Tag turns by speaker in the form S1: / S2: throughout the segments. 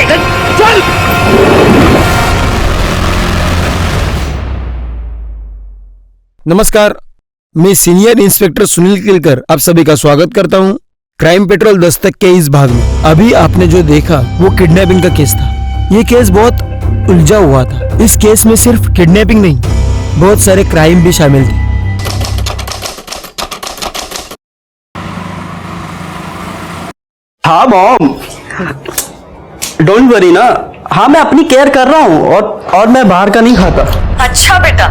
S1: चल।
S2: नमस्कार, मैं सीनियर इंस्पेक्टर सुनील किलकर आप सभी का स्वागत करता हूं क्राइम पेट्रोल दस्तक के इस भाग में। अभी आपने जो देखा वो किडनैपिंग का केस था। ये केस बहुत उलझा हुआ था। इस केस में सिर्फ किडनैपिंग नहीं, बहुत सारे क्राइम भी शामिल थे।
S3: हाँ मॉम, डोंट वरी ना। हाँ मैं अपनी केयर कर रहा हूँ और मैं बाहर का नहीं खाता।
S4: अच्छा बेटा,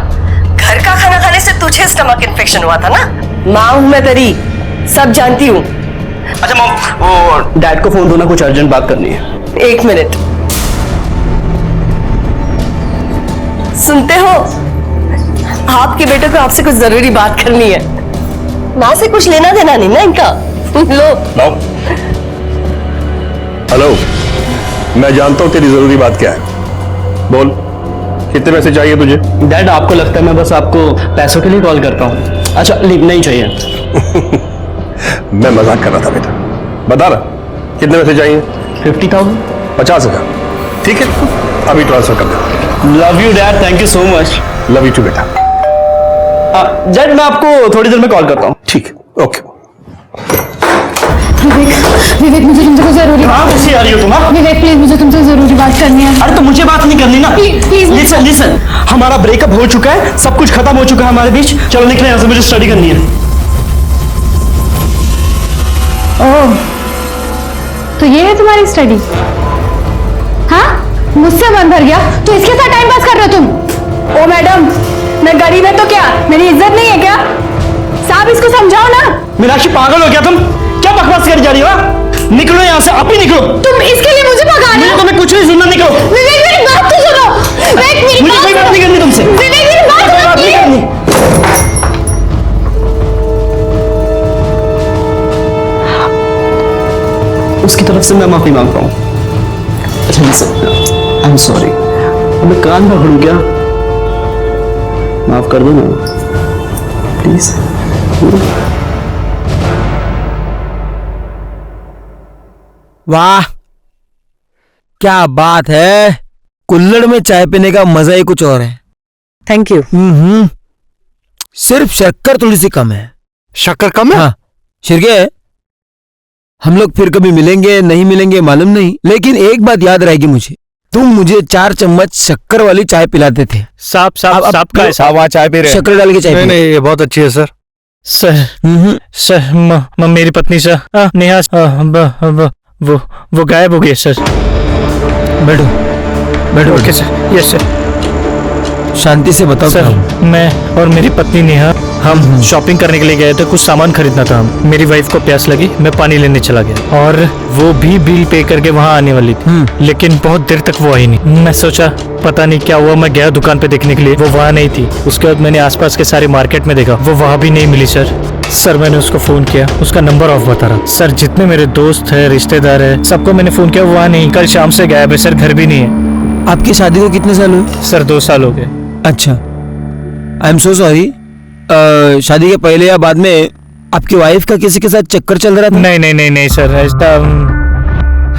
S4: घर का खाना खाने से तुझे स्टमक इन्फेक्शन हुआ था ना। माँ हूँ मैं तेरी, सब जानती हूँ।
S3: अच्छा मॉम, वो डैड को फोन दो ना, कुछ अर्जेंट बात करनी है।
S4: 1 मिनट। सुनते हो, आपके बेटे को आपसे कुछ जरूरी बात करनी है। माँ से कुछ लेना देना नहीं ना इनका। लो।
S1: हेलो, मैं जानता हूँ तेरी जरूरी बात क्या है। बोल, कितने पैसे चाहिए तुझे?
S3: डैड आपको लगता है मैं बस आपको पैसों के लिए कॉल करता हूँ? अच्छा नहीं चाहिए।
S1: मैं मजाक कर रहा था बेटा। बता ना, कितने पैसे चाहिए?
S3: 50,000।
S1: 50,000। ठीक है, अभी ट्रांसफर कर दे।
S3: Love you dad, thank you so much.
S1: Love you too बेटा।
S3: डैड मैं आपको थोड़ी देर में कॉल करता हूँ।
S1: ठीक है, ओके।
S5: विवेक मुझे तुमसे जरूरी
S3: हाँ कैसी आ रही हो तुम?
S5: विवेक प्लीज मुझे तुमसे जरूरी बात करनी है।
S3: अरे तो मुझे बात नहीं करनी ना।
S5: प्लीज
S3: लिसन, हमारा ब्रेकअप हो चुका है, सब कुछ खत्म हो चुका है हमारे बीच। चलो निकले यहाँ से, मुझे स्टडी करनी है।
S5: ओह, तो ये है तुम्हारी स्टडी? हाँ, मुझसे मन भर गया तो इसके साथ टाइम पास कर रहे हो तुम? ओ मैडम, मैं गरीब है तो क्या मेरी इज्जत नहीं है क्या? साहब इसको समझाओ ना।
S3: मीनाक्षी पागल हो क्या तुम? क्या बकवास कर जा रही हो? निकलो यहाँ से, अभी निकलो।
S5: तुम इसके लिए मुझे भगाना?
S3: मुझे तुम्हें कुछ नहीं सुनना, निकलो।
S5: विवेक मेरी बात तो सुनो। विवेक
S3: मुझे कोई बात नहीं करनी तुमसे।
S5: विवेक मेरी बात सुनो
S3: नहीं करनी। उसकी तरफ से मैं माफी मांगता हूँ। अच्छा लिसन, आई एम सॉरी। अब मैं कान पकड़ूं क्या? माफ कर दो ना प्लीज।
S2: वाह, क्या बात है। कुल्हड़ में चाय पीने का मजा ही कुछ और है।
S4: Thank you.
S2: सिर्फ शक्कर थोड़ी सी कम है।
S1: शक्कर कम है?
S2: हाँ शिरके, हम लोग फिर कभी मिलेंगे नहीं मिलेंगे मालूम नहीं, लेकिन एक बात याद रहेगी मुझे, तुम मुझे 4 चम्मच शक्कर वाली चाय पिलाते थे।
S1: साहब का है साहब, वहाँ चाय पी रहे हैं।
S2: शक्कर डाल के चाय
S1: नहीं, ये बहुत अच्छी है सर।
S6: सर मेरी पत्नी सर नेहा वो गायब हो गई सर।
S2: बैठो बैठो।
S6: Okay sir. Yes sir.
S2: शांति से बताओ
S6: सर, मैं और मेरी पत्नी नेहा हम शॉपिंग करने के लिए गए थे, कुछ सामान खरीदना था। मेरी वाइफ को प्यास लगी, मैं पानी लेने चला गया और वो भी बिल पे करके वहाँ आने वाली थी, लेकिन बहुत देर तक वो आई नहीं। मैं सोचा पता नहीं क्या हुआ, मैं गया दुकान पे देखने के लिए, वो वहाँ नहीं थी। उसके बाद मैंने आसपास के सारे मार्केट में देखा, वो वहाँ भी नहीं मिली सर। मैंने उसको फोन किया, उसका नंबर ऑफ बता रहा। सर जितने मेरे दोस्त है, रिश्तेदार है, सबको मैंने फोन किया, वहाँ नहीं। कल शाम से गायब है सर, घर भी नहीं है।
S2: आपकी शादी को कितने साल हुए?
S6: सर 2 साल हो गए।
S2: अच्छा, आई एम सो सॉरी। शादी के पहले या बाद में आपकी वाइफ का किसी के साथ चक्कर चल रहा था?
S6: नहीं सर, ऐसा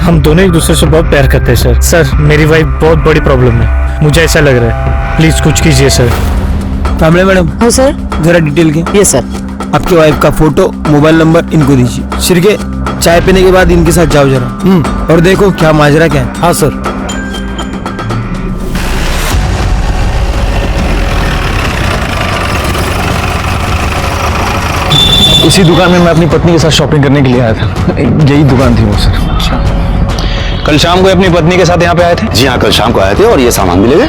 S6: हम दोनों एक दूसरे से बहुत प्यार करते हैं सर। मेरी वाइफ बहुत बड़ी प्रॉब्लम में, मुझे ऐसा लग रहा है। प्लीज कुछ कीजिए सर।
S2: कामड़े मैडम।
S4: हाँ सर।
S2: जरा डिटेल के।
S4: Yes sir.
S2: आपकी वाइफ का फोटो, मोबाइल नंबर इनको दीजिए। शिरके, चाय पीने के बाद इनके साथ जाओ जरा और देखो क्या माजरा क्या है।
S1: हाँ सर। इसी दुकान में मैं अपनी पत्नी के साथ शॉपिंग करने के लिए आया था। यही दुकान थी वो सर। अच्छा, कल शाम को अपनी पत्नी के साथ यहाँ पे आए थे?
S7: जी हाँ, कल शाम को आए थे और ये सामान भी ले गए।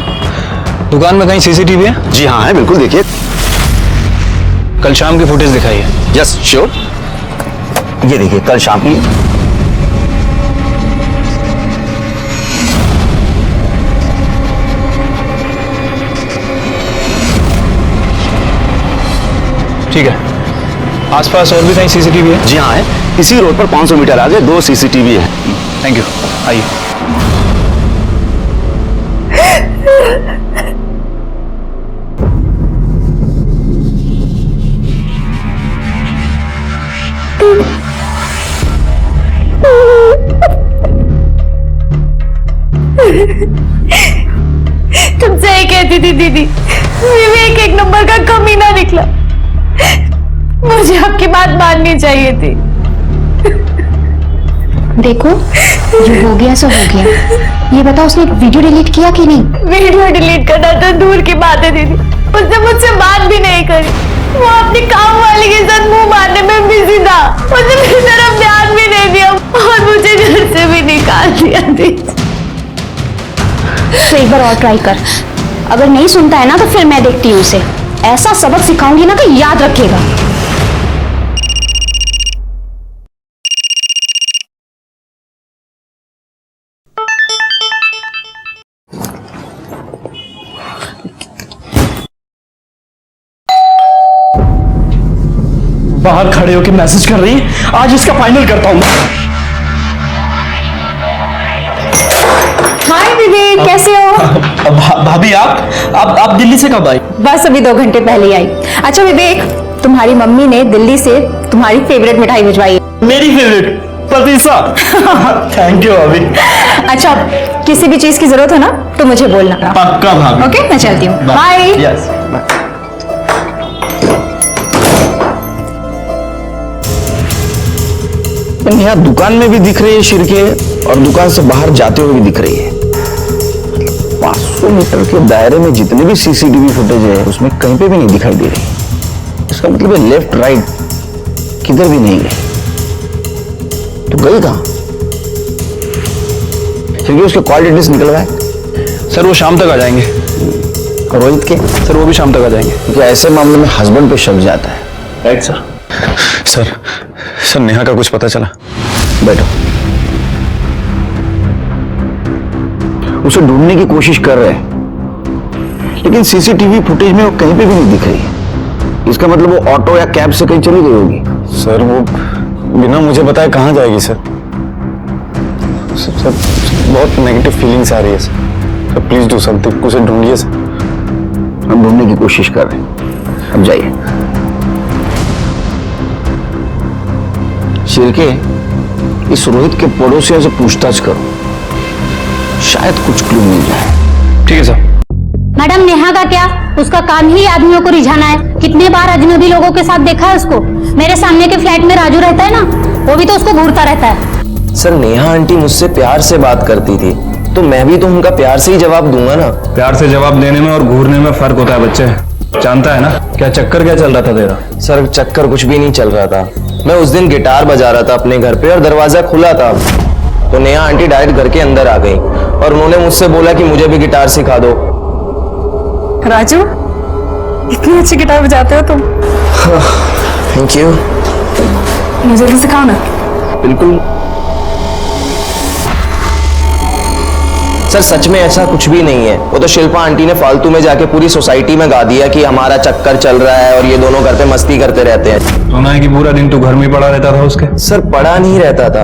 S1: दुकान में कहीं सीसीटीवी है?
S7: जी हाँ है, बिल्कुल देखिए।
S1: कल शाम की फुटेज दिखाइए।
S7: Yes sure. ये देखिए कल शाम की।
S1: ठीक है, आसपास और भी कहीं सीसीटीवी है?
S7: जी हाँ है, इसी रोड पर 500 मीटर आगे 2 सीसीटीवी है।
S1: थैंक यू, आइए।
S5: थी। विवेक एक नंबर का कमीना निकला। मुझे आपकी बात माननी चाहिए थी।
S8: देखो, जो हो गया सो हो गया। ये बताओ उसने वीडियो डिलीट किया कि नहीं?
S5: वीडियो डिलीट करना तो दूर की बात है दीदी, उसने मुझसे बात भी नहीं करी। वो अपनी काम वाली के साथ मुंह मारने में बिजी था। उसने मेरी तरफ ध्यान भी नहीं दिया और मुझे घर से भी निकाल दिया थी।
S8: तो एक बार और ट्राई कर। अगर नहीं सुनता है ना तो फिर मैं देखती हूँ उसे। ऐसा सबक सिखाऊंगी ना कि याद रखेगा।
S3: बाहर खड़े होकर मैसेज कर रही है, आज इसका फाइनल करता हूं।
S5: हाय विवेक, कैसे हो?
S3: भाभी आप दिल्ली से कब आई?
S5: बस अभी 2 घंटे पहले ही आई। अच्छा विवेक, तुम्हारी मम्मी ने दिल्ली से तुम्हारी फेवरेट मिठाई भिजवाई है।
S3: मेरी फेवरेट पतीसा। थैंक यू भाभी।
S5: अच्छा, किसी भी चीज की जरूरत हो ना तो मुझे बोलना।
S3: पक्का भाभी।
S5: ओके, मैं चलती हूँ। बाय।
S3: Yes bye.
S7: यहाँ दुकान में भी दिख रही है शिरके और दुकान से बाहर जाते हुए भी दिख रही है। 500 मीटर के दायरे में जितने भी सीसीटीवी फुटेज है उसमें कहीं पे भी नहीं दिखाई दे रही। इसका मतलब है लेफ्ट राइट किधर भी नहीं गई। तो गई कहां? क्योंकि उसके कॉल डिटेल्स निकलवाए।
S1: सर वो शाम तक आ जाएंगे।
S7: और रोहित के?
S1: सर वो भी शाम तक आ जाएंगे।
S7: क्योंकि ऐसे मामले में हस्बैंड पे शक जाता है। Right sir?
S1: सर नेहा का कुछ पता चला?
S7: बैठो। उसे ढूंढने की कोशिश कर रहे हैं लेकिन सीसीटीवी फुटेज में वो कहीं पे भी नहीं दिख रही है। इसका मतलब वो ऑटो या कैब से कहीं चली गई होगी।
S1: सर वो बिना मुझे बताए कहाँ जाएगी सर? सर बहुत नेगेटिव फीलिंग्स आ रही है सर। प्लीज डू समथिंग, उसे ढूंढिए सर।
S7: हम ढूंढने की कोशिश कर रहे हैं। अब जाइए। शिरके, इस रोहित के पड़ोसियों से पूछताछ करो, शायद कुछ क्लू मिल जाए।
S1: ठीक है सर।
S8: मैडम, नेहा का क्या? उसका काम ही आदमियों को रिझाना है। कितने बार अजनबी लोगों के साथ देखा है उसको। मेरे सामने के फ्लैट में राजू रहता है ना, वो भी तो उसको घूरता रहता है।
S9: सर नेहा आंटी मुझसे प्यार से बात करती थी तो मैं भी तो उनका प्यार से ही जवाब दूंगा ना।
S1: प्यार से जवाब देने में और घूरने में फर्क होता है बच्चे, जानता है ना? क्या चक्कर क्या चल रहा था तेरा?
S9: सर चक्कर कुछ भी नहीं चल रहा था। मैं उस दिन गिटार बजा रहा था अपने घर पे और दरवाजा खुला था तो नेहा आंटी डायरेक्ट घर के अंदर आ गई और उन्होंने मुझसे बोला कि मुझे भी गिटार सिखा दो।
S5: राजू, इतनी अच्छी गिटार बजाते हो तुम।
S9: Thank you.
S5: मुझे भी सिखाओ ना।
S9: बिल्कुल। सर सच में ऐसा कुछ भी नहीं है। वो तो शिल्पा आंटी ने फालतू में जाके पूरी सोसाइटी में गा दिया कि हमारा चक्कर चल रहा है और ये दोनों घर पे मस्ती करते रहते हैं।
S1: सुना है कि पूरा दिन तू घर में पड़ा रहता था उसके?
S9: सर पड़ा नहीं रहता था।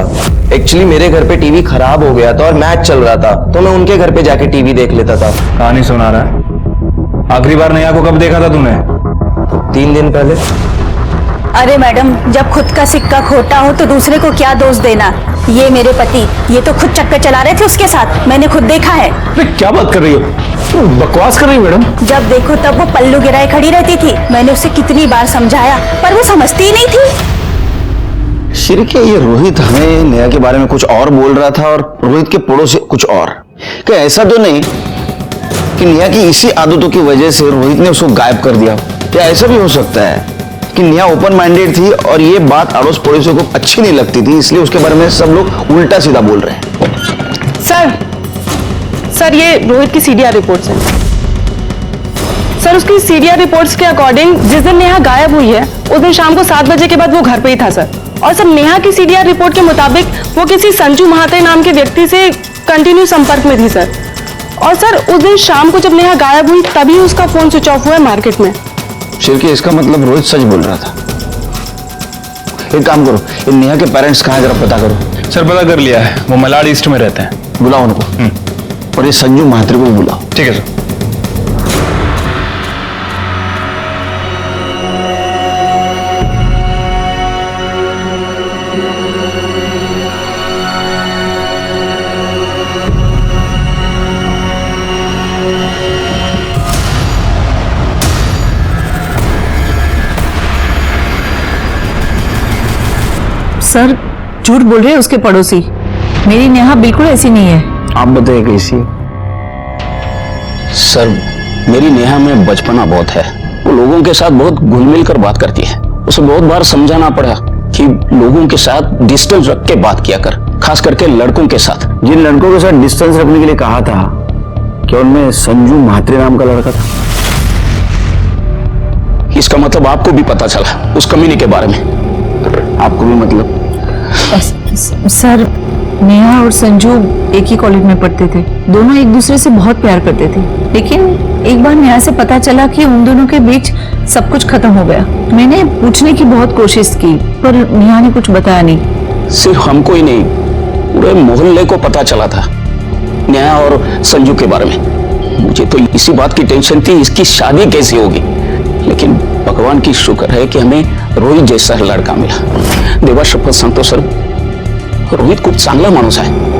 S9: एक्चुअली मेरे घर पे टीवी खराब हो गया था और मैच चल रहा था तो मैं उनके घर पे जाके टीवी देख लेता था।
S1: कहानी सुना रहा है। आखिरी बार नेहा को कब देखा था तूने?
S9: 3 दिन पहले।
S5: अरे मैडम, जब खुद का सिक्का खोटा हो तो दूसरे को क्या दोष देना। ये मेरे पति, ये तो खुद चक्कर चला रहे थे उसके साथ, मैंने खुद देखा है।
S1: क्या बात कर रही हो? बकवास कर रही हो मैडम।
S5: जब देखो तब वो पल्लू गिराए खड़ी रहती थी। मैंने उसे कितनी बार समझाया पर वो समझती ही नहीं थी।
S7: शिरके, ये रोहित हमें नेहा के बारे में कुछ और बोल रहा था और रोहित के पड़ोसी कुछ और। क्या ऐसा तो नहीं कि नेहा की इसी आदतों की वजह से रोहित ने उसको गायब कर दिया? क्या ऐसा भी हो सकता है कि नेहा ओपन माइंडेड थी और ये बात अड़ोस पड़ोसियों को अच्छी नहीं लगती थी, इसलिए उसके बारे में सब लोग उल्टा सीधा बोल रहे हैं?
S10: सर ये रोहित की सीडीआर रिपोर्ट्स हैं। सर उसकी सीडीआर रिपोर्ट्स के अकॉर्डिंग जिस दिन नेहा गायब हुई है उस दिन शाम को 7 बजे के बाद वो घर पे ही था सर। और सर नेहा की सीडीआर रिपोर्ट के मुताबिक वो किसी संजू महाते नाम के व्यक्ति से कंटिन्यू संपर्क में थी सर। और सर उस दिन शाम को जब नेहा गायब हुई तभी उसका फोन स्विच ऑफ हुआ है मार्केट में।
S7: शिरके, इसका मतलब रोहित सच बोल रहा था। एक काम करो, इन नेहा के पेरेंट्स कहाँ जरा पता करो।
S1: सर पता कर लिया है, वो मलाड ईस्ट में रहते हैं।
S7: बुलाओ उनको। और ये संजू महात्रे को भी बुलाओ।
S1: ठीक है सर।
S10: सर झूठ बोल रहे हैं उसके पड़ोसी। मेरी नेहा बिल्कुल ऐसी नहीं है।
S7: आप बताइए कैसी है? सर मेरी नेहा में बचपना बहुत है। वो लोगों के साथ बहुत घुल मिल कर बात करती है। उसे बहुत बार समझाना पड़ा कि लोगों के साथ डिस्टेंस रख के बात किया कर, खास करके लड़कों के साथ। जिन लड़कों के साथ डिस्टेंस रखने के लिए कहा था, क्या उनमें संजू म्हात्रे नाम का लड़का था? इसका मतलब आपको भी पता चला उस कमीने के बारे में? आपको भी मतलब?
S10: सर नेहा और संजू एक ही कॉलेज में पढ़ते थे, दोनों एक दूसरे से बहुत प्यार करते थे। लेकिन एक बार नेहा से पता चला कि उन दोनों के बीच सब कुछ खत्म हो गया। मैंने पूछने की बहुत कोशिश की पर नेहा ने कुछ बताया नहीं।
S7: सिर्फ हमको ही नहीं, पूरे मोहल्ले को पता चला था नेहा और संजू के बारे में। मुझे तो इसी बात की टेंशन थी, इसकी शादी कैसी होगी। लेकिन भगवान की शुक्र है कि हमें रोहित जैसा लड़का मिला। देवा शपथ सांगतो सर, रोहित खूप चांगला माणूस आहे।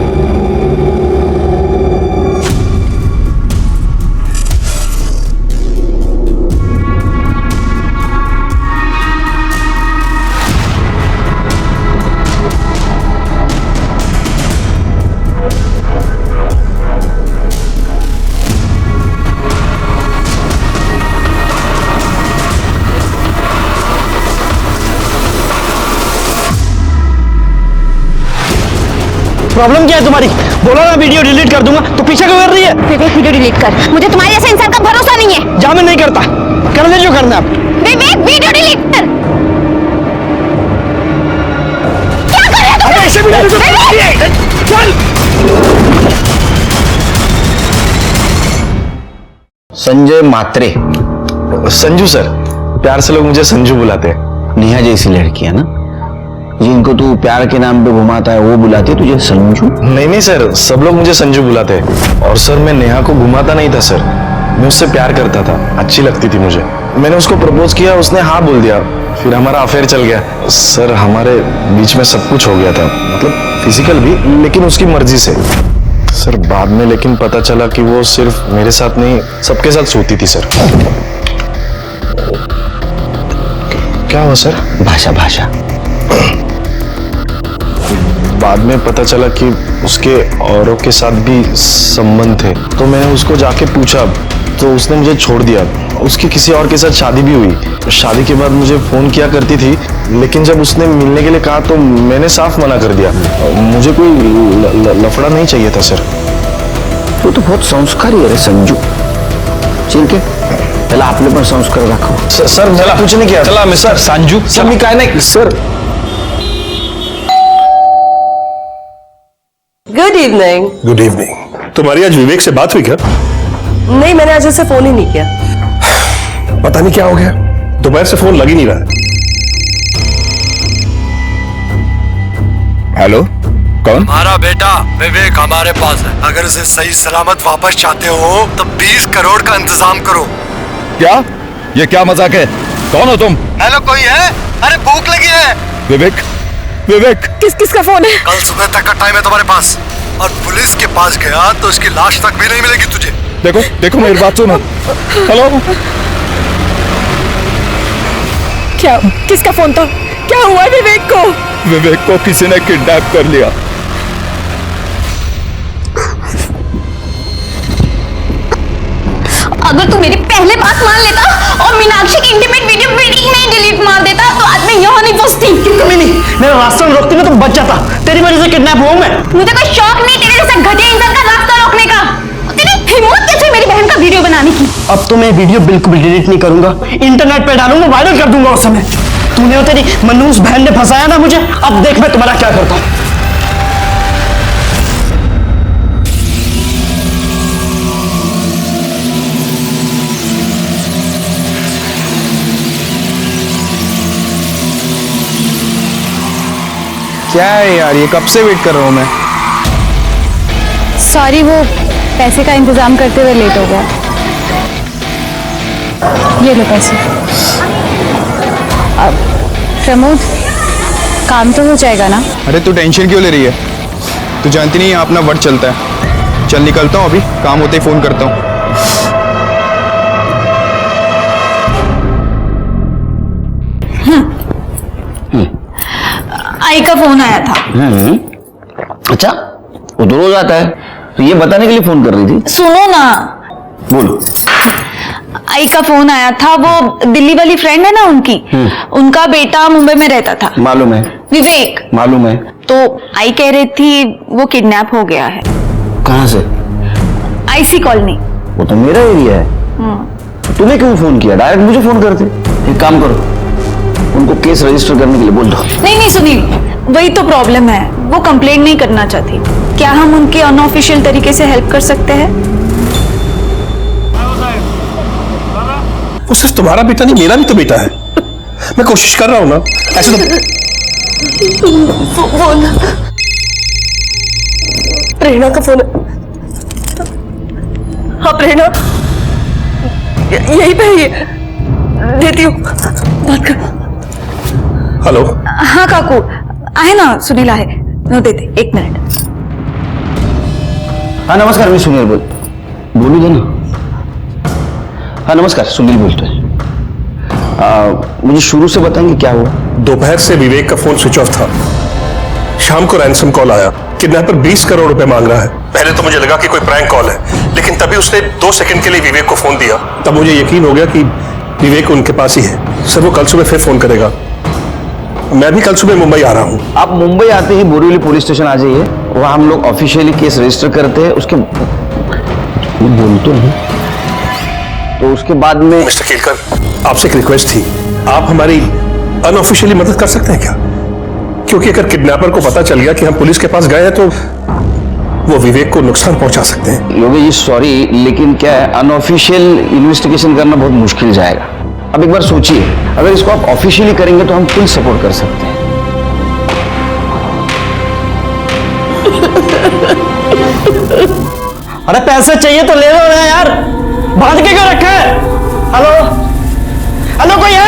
S3: प्रॉब्लम क्या है तुम्हारी? बोला ना वीडियो डिलीट कर दूंगा, तो पीछे क्यों कर रही है?
S5: विवेक वीडियो डिलीट कर, मुझे तुम्हारे जैसे इंसान का भरोसा नहीं है।
S3: जा, मैं नहीं करता, करने जो करना है आप।
S5: विवेक वीडियो डिलीट कर। क्या कर रहे हो तुम?
S3: अरे ऐसे भी नहीं, चल।
S7: संजय म्हात्रे।
S1: संजू सर, प्यार से लोग मुझे संजू बुलाते हैं।
S7: नेहा जैसी लड़की है ना, जिनको तू प्यार के नाम पे घुमाता है, वो बुलाते तुझे संजू?
S1: नहीं सर, सब लोग मुझे संजू बुलाते हैं। और सर मैं नेहा को घुमाता नहीं था सर, मैं उससे प्यार करता था, अच्छी लगती थी मुझे। मैंने उसको प्रपोज किया, उसने हाँ बोल दिया, फिर हमारा अफेयर चल गया। सर हमारे बीच में सब कुछ हो गया था, मतलब फिजिकल भी, लेकिन उसकी मर्जी से। सर बाद में लेकिन पता चला कि वो सिर्फ मेरे साथ नहीं, सबके साथ सोती थी सर। क्या हुआ सर?
S7: भाषा भाषा।
S1: बाद में पता चला कि उसके औरों के साथ भी संबंध थे, तो मैंने उसको जाके पूछा तो उसने मुझे छोड़ दिया। उसकी किसी और के साथ शादी भी हुई। शादी के बाद मुझे फोन किया करती थी, लेकिन जब उसने मिलने के लिए कहा तो मैंने साफ मना कर दिया। मुझे कोई लफड़ा नहीं चाहिए था सर।
S7: तू तो बहुत संस्कारी है रे संजू। ठीक है, चला आपले पण संस्कार दाखव।
S1: सर मला कुछ नहीं किया। चला मैं सर संजू सर, मी काय नाही sir.
S4: Good evening.
S11: Good evening. तुम्हारी आज विवेक से बात हुई क्या?
S4: नहीं, मैंने आज उससे फोन ही नहीं किया।
S11: पता नहीं क्या हो गया, दोपहर से फोन लग ही नहीं रहा है।
S12: हेलो, कौन?
S13: हमारा बेटा विवेक हमारे पास है। अगर उसे सही सलामत वापस चाहते हो तो 20 करोड़ का इंतजाम करो।
S12: क्या? ये क्या मजाक है? कौन हो तुम?
S13: हेलो, कोई है? अरे भूख लगी है।
S12: विवेक, विवेक।
S10: किसका फोन है?
S13: कल सुबह तक का टाइम है तुम्हारे पास, और पुलिस के पास गया तो उसकी लाश तक भी नहीं मिलेगी तुझे।
S12: देखो देखो मेरी बात सुनो। हेलो,
S10: क्या? किसका फोन था? क्या हुआ विवेक को?
S12: विवेक को किसी ने किडनैप कर लिया।
S5: अगर तू मेरी पहले बात मान लेता और मीनाक्षी की इंटीमेट वीडियो नहीं डिलीट मार देता तो आज मैं यहाँ नहीं फंसती।
S3: कमी नहीं, मेरा रास्ता में रोकती ना तो बच जाता। तेरी वजह से किडनैप हुआ मैं।
S5: मुझे कोई शौक नहीं तेरे जैसा घटिया इंसान का रास्ता रोकने का। तेरी हिम्मत कैसे मेरी बहन का वीडियो बनाने की?
S3: अब तो मैं वीडियो बिल्कुल भी डिलीट नहीं करूंगा, इंटरनेट पे डालूंगा, वायरल कर दूंगा। उस समय तूने और तेरी मनूस बहन ने फंसाया ना मुझे, अब देख मैं तुम्हारा क्या करता हूं।
S1: क्या है यार, ये कब से वेट कर रहा हूँ मैं।
S5: सॉरी, वो पैसे का इंतजाम करते हुए लेट हो गया। ये लो पैसे। अब प्रमोद, काम तो हो जाएगा ना?
S1: अरे तू टेंशन क्यों ले रही है? तू जानती नहीं यहाँ अपना वर्ड चलता है। चल निकलता हूँ, अभी काम होते ही फोन करता हूँ।
S5: आई का फोन आया था।
S7: अच्छा, वो तो रोज आता है, तो ये बताने के लिए फोन कर रही थी?
S5: सुनो ना,
S7: बोलो।
S5: आई का फोन आया था, वो दिल्ली वाली फ्रेंड है ना उनकी, उनका बेटा मुंबई में रहता था।
S7: मालूम है।
S5: विवेक।
S7: मालूम है।
S5: तो आई कह रही थी वो किडनैप हो गया है।
S7: कहाँ से?
S5: IC colony.
S7: वो तो मेरा एरिया है। तुम्हें क्यों फोन किया? डायरेक्ट मुझे फोन करते। एक काम करो, उनको केस रजिस्टर करने के लिए बोल दो।
S5: नहीं सुनील, वही तो प्रॉब्लम है, वो कंप्लेंट नहीं करना चाहती। क्या हम उनके अनऑफिशियल तरीके से हेल्प कर सकते हैं?
S11: वो सिर्फ तुम्हारा बेटा नहीं, मेरा भी तो बेटा है। मैं कोशिश कर रहा हूं ना, ऐसे तो
S4: फोन प्रेरणा का फोन। हाँ प्रेरणा, यही पे ही देती हूँ, बात कर।
S11: हेलो।
S5: हाँ काकू, आए ना, सुनील आए, नो देते, 1 मिनट।
S7: हाँ नमस्कार, मैं सुनील बोलू दे ना। हाँ नमस्कार, सुनील बोलते हैं। मुझे शुरू से बताएंगे क्या हुआ?
S11: दोपहर से विवेक का फोन स्विच ऑफ था। शाम को रैंसम कॉल आया, किडनैपर 20 करोड़ रुपए मांग रहा है। पहले तो मुझे लगा कि कोई प्रैंक कॉल है, लेकिन तभी उसने 2 सेकंड के लिए विवेक को फोन दिया। तब मुझे यकीन हो गया कि विवेक उनके पास ही है। सर वो कल सुबह फिर फोन करेगा। मैं भी कल सुबह मुंबई आ रहा हूँ।
S7: आप मुंबई आते ही बोरीवली पुलिस स्टेशन आ जाइए, वहां हम लोग ऑफिशियली केस रजिस्टर करते हैं। उसके बोल तो नहीं, तो उसके बाद में।
S11: मिस्टर केलकर, आपसे एक रिक्वेस्ट थी, आप हमारी अनऑफिशियली मदद कर सकते हैं क्या? क्योंकि अगर किडनैपर को पता चल गया कि हम पुलिस के पास गए हैं तो वो विवेक को नुकसान पहुंचा सकते हैं।
S7: योगेश जी सॉरी, लेकिन क्या है, अनऑफिशियल इन्वेस्टिगेशन करना बहुत मुश्किल जाएगा। अब एक बार सोचिए, अगर इसको आप ऑफिशियली करेंगे तो हम फुल सपोर्ट कर सकते हैं।
S3: अरे पैसे चाहिए तो ले लो ना यार, बांध के क्यों रखा है? हेलो हेलो, कोई है?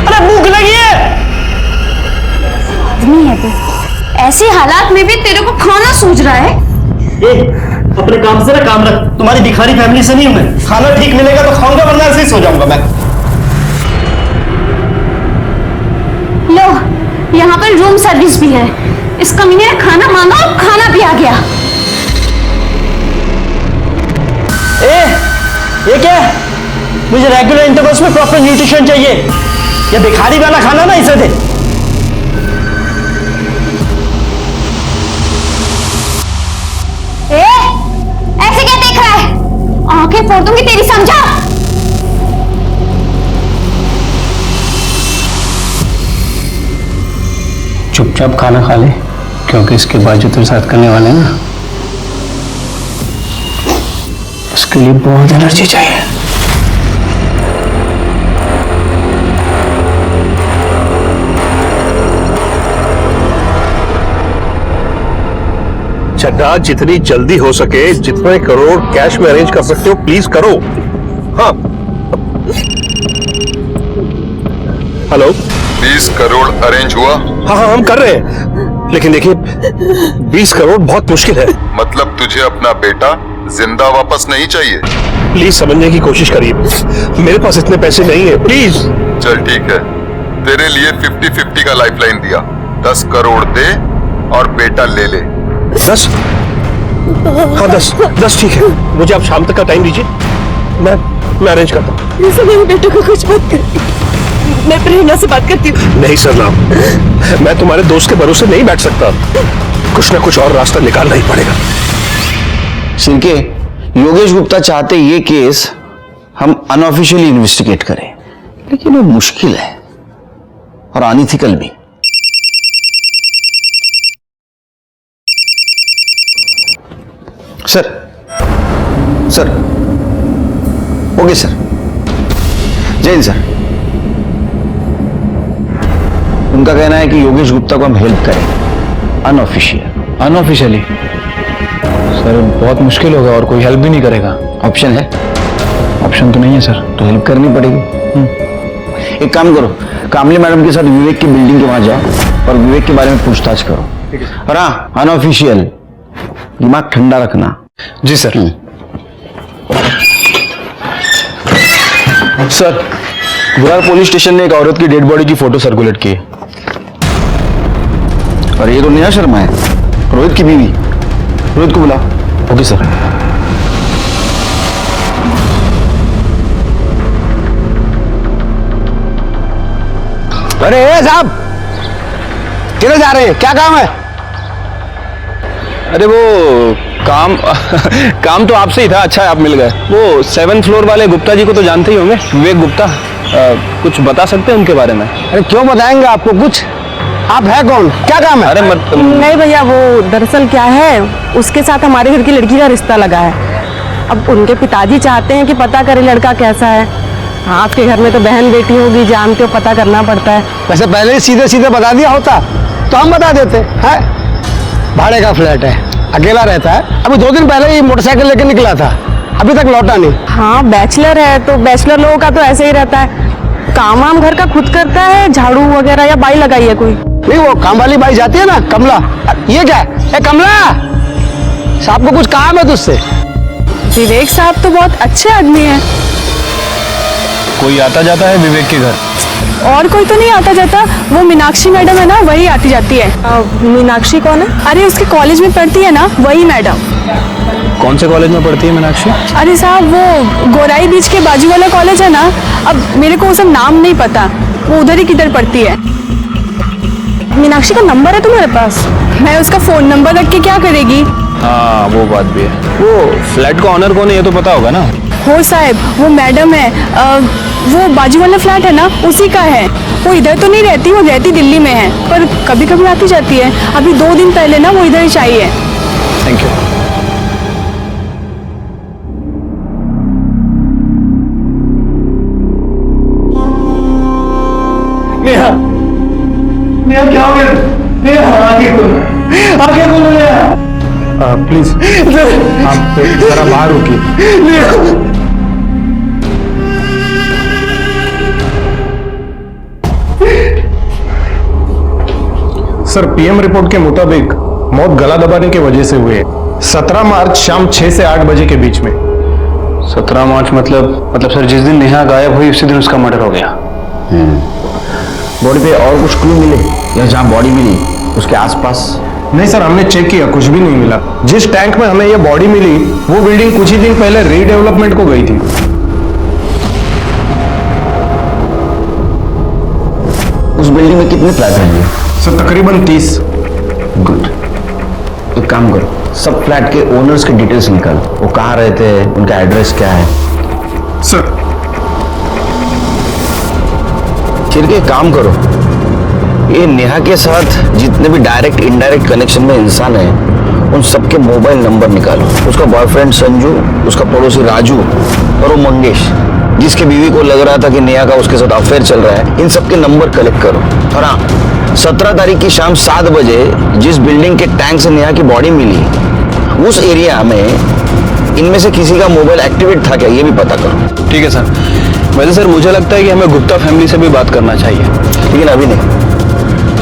S3: अरे भूख लगी है।
S8: आदमी है तू, ऐसे हालात में भी तेरे को खाना सूझ रहा है।
S3: अपने काम से ना काम रख, तुम्हारी भिखारी फैमिली से नहीं हूं मैं। खाना ठीक मिलेगा तो खाऊंगा, वरना ऐसे ही सो जाऊंगा मैं।
S8: लो, यहाँ पर रूम सर्विस भी है। इस कमीने ने खाना मांगा और खाना भी आ गया।
S3: ये क्या है? मुझे रेगुलर इंटरवल्स में प्रॉपर न्यूट्रिशन चाहिए। ये भिखारी वाला खाना ना इसे दे।
S8: ऐसे क्या देख रहा है? आंखें फोड़ दूंगी तेरी, समझा?
S3: चुपचाप खाना खा ले, क्योंकि इसके बाद जो तेरे साथ करने वाले हैं ना, उसके लिए बहुत एनर्जी चाहिए।
S11: चड्डा, जितनी जल्दी हो सके, जितने करोड़ कैश में अरेंज कर सकते हो प्लीज करो। हाँ हेलो।
S13: 20 करोड़ अरेंज हुआ?
S11: हाँ हम कर रहे हैं, लेकिन देखिए 20 करोड़ बहुत मुश्किल है।
S13: मतलब तुझे अपना बेटा जिंदा वापस नहीं चाहिए?
S11: प्लीज समझने की कोशिश करिए, मेरे पास इतने पैसे नहीं है, प्लीज।
S13: चल ठीक है, तेरे लिए 50-50 का लाइफलाइन दिया। 10 करोड़ दे और बेटा ले ले।
S11: 10? हाँ 10 ठीक है। मुझे आप शाम तक का टाइम दीजिए, मैं अरेंज करता हूँ।
S4: मेरे बेटे को कुछ मत कर, मैं प्रेरणा से बात करती हूँ।
S11: नहीं सरनाम, मैं तुम्हारे दोस्त के भरोसे नहीं बैठ सकता। कुछ ना कुछ और रास्ता निकालना ही पड़ेगा।
S7: सिरके, योगेश गुप्ता चाहते ये केस हम अनऑफिशियली इन्वेस्टिगेट करें, लेकिन वो मुश्किल है और अनइथिकल भी। सर ओके सर, जय हिंद सर। उनका कहना है कि योगेश गुप्ता को हम हेल्प करें अनऑफिशियली।
S2: सर बहुत मुश्किल होगा और कोई हेल्प भी नहीं करेगा।
S7: ऑप्शन है?
S2: ऑप्शन तो नहीं है सर।
S7: तो हेल्प करनी पड़ेगी। एक काम करो, कामली मैडम के साथ विवेक की बिल्डिंग के वहां जाओ और विवेक के बारे में पूछताछ करो। और हाँ, अनऑफिशियल, दिमाग ठंडा रखना।
S2: जी sir.
S1: Sir, Virar police station ने एक औरत की डेड बॉडी की फोटो सर्कुलेट की है।
S7: और ये तो नेहा शर्मा है, रोहित की बीवी। रोहित को बुला।
S1: Okay sir.
S7: अरे साहब, किधर जा रहे हैं, क्या काम है?
S3: अरे वो काम काम तो आपसे ही था, अच्छा है आप मिल गए। वो 7th फ्लोर वाले गुप्ता जी को तो जानते ही होंगे, विवेक गुप्ता। कुछ बता सकते हैं उनके बारे में?
S7: अरे क्यों बताएंगे आपको कुछ? आप है कौन, क्या काम है?
S3: अरे मत
S10: नहीं भैया, वो दरअसल क्या है, उसके साथ हमारे घर की लड़की का रिश्ता लगा है। अब उनके पिताजी चाहते हैं कि पता करें लड़का कैसा है। आपके घर में तो बहन बेटी होगी, जानते हो, पता करना पड़ता है।
S7: वैसे पहले ही सीधे सीधे बता दिया होता तो हम बता देते हैं। भाड़े का फ्लैट है, अकेला रहता है। अभी 2 दिन पहले ही मोटरसाइकिल लेकर निकला था, अभी तक लौटा नहीं।
S10: हाँ, बैचलर है तो बैचलर लोगों का तो ऐसे ही रहता है। काम वाम घर का खुद करता है, झाड़ू वगैरह, या बाई लगाई है कोई?
S7: नहीं, वो काम वाली बाई जाती है ना, कमला। ये क्या है? कमला, साहब को कुछ काम है तुझसे?
S10: विवेक साहब तो बहुत अच्छे आदमी हैं।
S3: कोई आता जाता है विवेक के घर?
S10: और कोई तो नहीं आता जाता, वो मीनाक्षी मैडम है ना, वही आती जाती है। मीनाक्षी कौन है? अरे उसके कॉलेज में पढ़ती है ना, वही मैडम।
S3: कौन से कॉलेज में पढ़ती है मीनाक्षी?
S10: अरे साहब, वो गोराई बीच के बाजू वाला कॉलेज है ना, अब मेरे को वो सब नाम नहीं पता, वो उधर ही किधर पढ़ती है। मीनाक्षी का नंबर है तुम्हारे पास? मैं उसका फोन नंबर रख के क्या करेगी?
S3: हाँ, वो बात भी है। वो फ्लैट का ऑनर कौन है ये तो पता होगा ना?
S10: हो साहब, वो मैडम है। वो बाजू वाला फ्लैट है ना, उसी का है। वो इधर तो नहीं रहती, वो रहती दिल्ली में है, पर कभी कभी आती जाती है। अभी 2 दिन पहले ना वो इधर ही आई है।
S3: Thank you.
S7: नेहा, नेहा क्या हो गया? नेहा आगे खोलो नेहा।
S3: प्लीज आप जरा बाहर रुकिए।
S11: सर, पीएम रिपोर्ट के मुताबिक मौत गला दबाने की वजह से हुई है। 17 मार्च शाम 6 से 8 बजे के बीच में।
S3: 17 मार्च मतलब सर जिस दिन नेहा गायब हुई उसी दिन उसका मर्डर हो गया।
S7: बॉडी पे और कुछ क्लू मिले या जहाँ बॉडी मिली उसके आसपास?
S11: नहीं सर, हमने चेक किया, कुछ भी नहीं मिला। जिस टैंक में हमें यह बॉडी मिली वो बिल्डिंग कुछ ही दिन पहले रीडेवलपमेंट को गई थी।
S7: उस बिल्डिंग में कितने फ्लैट हैं?
S11: सर तकरीबन 30।
S7: गुड, एक काम करो, सब फ्लैट के ओनर्स के डिटेल्स निकाल। वो कहाँ रहते हैं, उनका एड्रेस क्या है?
S11: सर
S7: फिर एक काम करो, ये नेहा के साथ जितने भी डायरेक्ट इनडायरेक्ट कनेक्शन में इंसान है उन सबके मोबाइल नंबर निकालो। उसका बॉयफ्रेंड संजू, उसका पड़ोसी राजू और वो मंगेश जिसके बीवी को लग रहा था कि नेहा का उसके साथ अफेयर चल रहा है, इन सबके नंबर कलेक्ट करो। और हाँ, 17 तारीख की शाम 7 बजे जिस बिल्डिंग के टैंक से नेहा की बॉडी मिली उस एरिया में इनमें से किसी का मोबाइल एक्टिवेट था क्या, ये भी पता करो।
S3: ठीक है सर। वैसे सर मुझे लगता है कि हमें गुप्ता फैमिली से भी बात करना चाहिए।
S7: लेकिन अभी नहीं,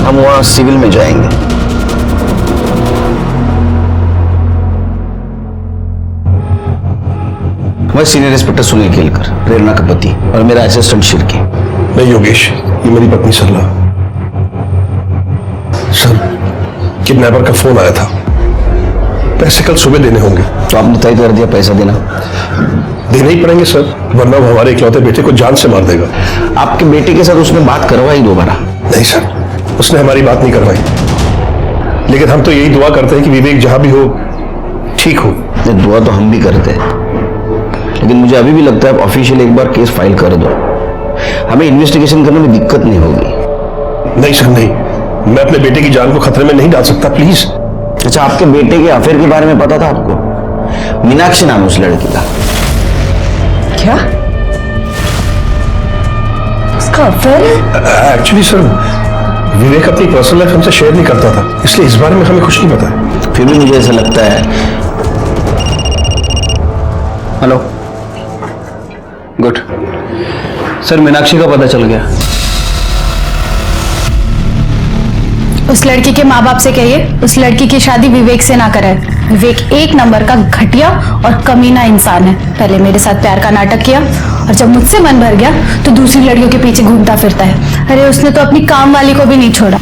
S7: हम वहाँ सिविल में जाएंगे। मैं सीनियर इंस्पेक्टर सुनील केलकर, प्रेरणा का पति, और मेरा असिस्टेंट शिरके।
S11: मैं योगेश, ये मेरी पत्नी सरला। सर, किडनैपर का फोन आया था, पैसे कल सुबह देने होंगे।
S7: तो आपने तय कर दिया पैसा देना?
S11: देने ही पड़ेंगे सर, वरना वो हमारे इकलौते बेटे को जान से मार देगा।
S7: आपके बेटे के साथ उसने बात करवाई दोबारा?
S11: नहीं सर, उसने हमारी बात नहीं करवाई। लेकिन हम तो यही दुआ करते हैं कि विवेक जहां भी हो ठीक हो।
S7: दुआ तो हम भी करते हैं, लेकिन मुझे अभी भी लगता है ऑफिशियल एक बार केस फाइल कर दो, हमें इन्वेस्टिगेशन करने में दिक्कत नहीं होगी।
S11: नहीं सर नहीं, मैं अपने बेटे की जान को खतरे में नहीं डाल सकता, प्लीज।
S7: अच्छा, आपके बेटे के अफेयर के बारे में पता था आपको? मीनाक्षी नाम है उस लड़की का।
S4: क्या उसका अफेयर?
S11: एक्चुअली सर, विवेक अपनी पर्सनल लाइफ हमसे शेयर नहीं करता था, इसलिए इस बारे में हमें कुछ नहीं पता।
S7: फिर भी मुझे ऐसा लगता है।
S3: हेलो, गुड सर, मीनाक्षी का पता चल गया।
S5: उस लड़की के माँ बाप से कहिए उस लड़की की शादी विवेक से ना कराए। विवेक 1 नंबर का घटिया और कमीना इंसान है। पहले मेरे साथ प्यार का नाटक किया और जब मुझसे मन भर गया तो दूसरी लड़कियों के पीछे घूमता फिरता है। अरे उसने तो अपनी काम वाली को भी नहीं छोड़ा।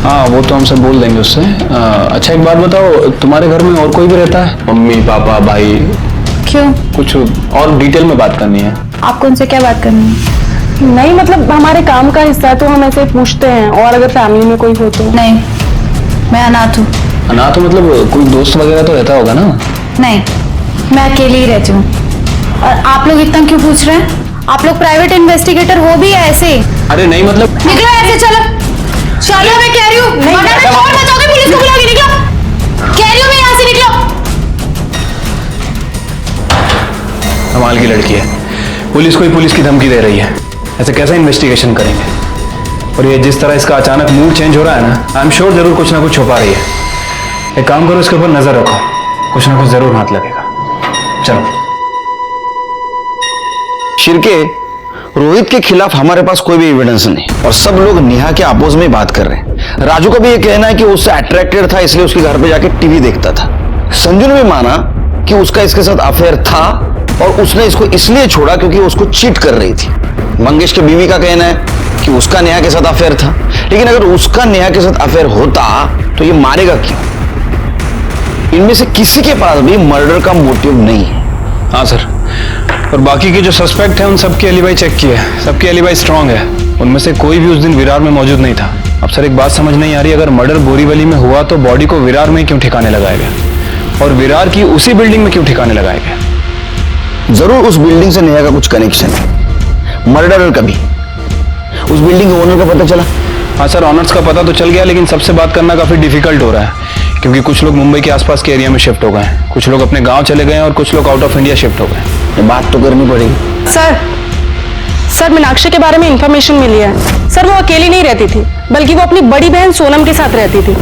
S3: हाँ वो तो हम सब बोल देंगे उससे। अच्छा एक बात बताओ, तुम्हारे घर में और कोई भी रहता है? मम्मी पापा भाई?
S5: क्यों?
S3: कुछ और डिटेल में बात करनी है।
S5: आपको उनसे क्या बात करनी है?
S10: नहीं मतलब हमारे काम का हिस्सा है तो हम ऐसे पूछते हैं, और अगर फैमिली में कोई हो तो।
S5: नहीं, मैं अनाथ हूँ।
S3: अनाथ हो मतलब कोई दोस्त वगैरह तो रहता होगा ना?
S5: नहीं, मैं अकेली ही रहती हूँ। और आप लोग इतना क्यों पूछ रहे हैं? आप लोग प्राइवेट इन्वेस्टिगेटर हो भी या ऐसे?
S3: अरे नहीं मतलब
S5: निकलो ऐसे, चलो चलो, मैं कह रही हूँ। वरना मैं छोड़ मचाऊंगी, पुलिस को बुलाओगी। निकलो, कह रही हूँ मैं, यहाँ से निकलो।
S3: कमाल की लड़की है, पुलिस को ही पुलिस की धमकी दे रही है। ऐसे कैसे इन्वेस्टिगेशन करेंगे? और ये जिस तरह इसका अचानक मूड चेंज हो रहा है ना, आई एम श्योर जरूर कुछ ना कुछ छुपा रही है। एक काम करो, इसके ऊपर नजर रखो, कुछ ना कुछ जरूर हाथ लगेगा। चलो।
S7: शिरके, रोहित के खिलाफ हमारे पास कोई भी एविडेंस नहीं और सब लोग नेहा के अपोज में बात कर रहे हैं। राजू का भी ये कहना है कि उससे अट्रैक्टेड था इसलिए उसके घर पे जाके टीवी देखता था। संजू ने भी माना कि उसका इसके साथ अफेयर था और उसने इसको इसलिए छोड़ा क्योंकि उसको चीट कर रही थी। मंगेश के बीवी का कहना है कि उसका नेहा के साथ अफेयर था, लेकिन अगर उसका नेहा के साथ अफेयर होता तो ये मारेगा क्यों? इनमें से किसी के पास भी मर्डर का मोटिव नहीं है।
S3: हाँ सर, और बाकी के जो सस्पेक्ट हैं उन सबकी एलिबाई चेक की है, सबकी एलिबाई स्ट्रांग है। उनमें से कोई भी उस दिन विरार में मौजूद नहीं था। अब सर एक बात समझ नहीं आ रही, अगर मर्डर बोरीवली में हुआ तो बॉडी को विरार में क्यों ठिकाने लगाया गया, और विरार की उसी बिल्डिंग में क्यों ठिकाने लगाया गया?
S7: जरूर उस बिल्डिंग से नेहा का कुछ कनेक्शन है, मर्डरर का भी। उस बिल्डिंग के ओनर का पता चला?
S3: हाँ सर, ऑनर्स का पता तो चल गया, लेकिन सबसे बात करना काफी डिफिकल्ट हो रहा है क्योंकि कुछ लोग मुंबई के आसपास के एरिया में शिफ्ट हो गए हैं, कुछ लोग अपने गांव चले गए हैं और कुछ लोग आउट ऑफ इंडिया शिफ्ट हो गए।
S7: ये बात तो करनी पड़ेगी।
S10: सर मीनाक्षी के बारे में इंफॉर्मेशन मिली है। सर वो अकेली नहीं रहती थी, बल्कि वो अपनी बड़ी बहन सोनम के साथ रहती थी।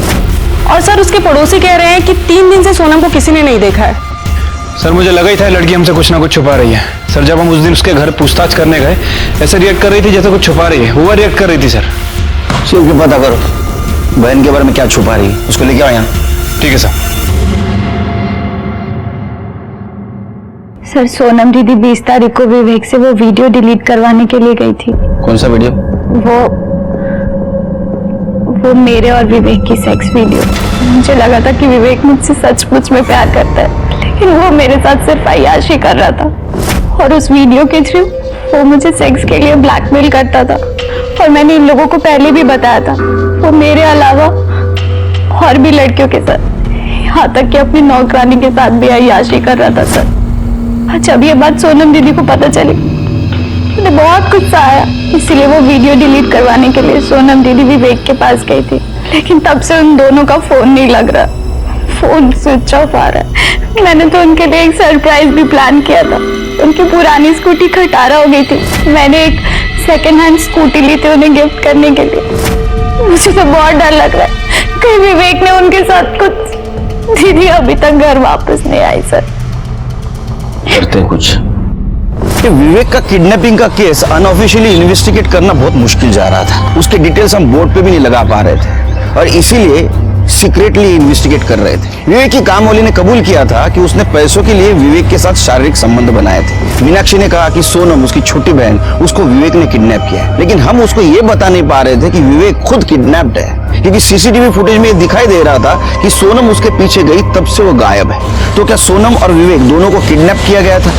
S10: और सर उसके पड़ोसी कह रहे हैं कि 3 दिन से सोनम को किसी ने नहीं देखा है।
S3: सर मुझे लगा ही था लड़की हमसे कुछ ना कुछ छुपा रही है। सर जब हम उस दिन उसके घर पूछताछ करने गए, ऐसे रिएक्ट कर रही थी जैसे कुछ छुपा रही है, वो रिएक्ट कर रही थी। सर
S7: शिव के पता करो बहन के बारे में क्या छुपा रही है, उसको लेके आओ यहाँ।
S3: ठीक है सर।
S5: सर सोनम दीदी 20 तारीख को विवेक से वो वीडियो डिलीट करवाने के लिए गई थी।
S7: कौन सा वीडियो?
S5: वो मेरे और विवेक की सेक्स वीडियो। मुझे लगा था कि विवेक मुझसे सचमुच में प्यार करता है, लेकिन वो मेरे साथ सिर्फ अय्याशी कर रहा था। और उस वीडियो के थ्रू वो मुझे सेक्स के लिए ब्लैकमेल करता था। और मैंने इन लोगों को पहले भी बताया था, वो मेरे अलावा और भी लड़कियों के साथ, यहाँ तक कि अपनी नौकरानी के साथ भी अय्याशी कर रहा था। सर जब ये बात सोनम दीदी को पता चली, मुझे बहुत गुस्सा आया, इसीलिए वो वीडियो डिलीट करवाने के लिए सोनम दीदी विवेक के पास गई थी। लेकिन तब से उन दोनों का फोन नहीं लग रहा, फोन स्विच ऑफ आ रहा है। मैंने तो उनके लिए एक सरप्राइज भी प्लान किया था। उनकी पुरानी स्कूटी खटारा हो गई थी, मैंने एक सेकेंड हैंड स्कूटी ली थी उन्हें गिफ्ट करने के लिए। मुझे तो बहुत डर लग रहा है कहीं विवेक ने उनके साथ कुछ। दीदी अभी तक घर वापस नहीं आई। सर
S7: करते कुछ। ये विवेक का किडनैपिंग का केस अनऑफिशियली इन्वेस्टिगेट करना बहुत मुश्किल जा रहा था। उसके डिटेल्स हम बोर्ड पे भी नहीं लगा पा रहे थे और इसीलिए सीक्रेटली इन्वेस्टिगेट कर रहे थे। विवेक की कामवाली ने कबूल किया था कि उसने पैसों के लिए विवेक के साथ शारीरिक संबंध बनाए थे। मीनाक्षी ने कहा कि सोनम उसकी छोटी बहन, उसको विवेक ने किडनैप किया है, लेकिन हम उसको ये बता नहीं पा रहे थे कि विवेक खुद किडनैप्ड है, क्योंकि सीसीटीवी फुटेज में दिखाई दे रहा था कि सोनम उसके पीछे गई, तब से वो गायब है। तो क्या सोनम और विवेक दोनों को किडनैप किया गया था,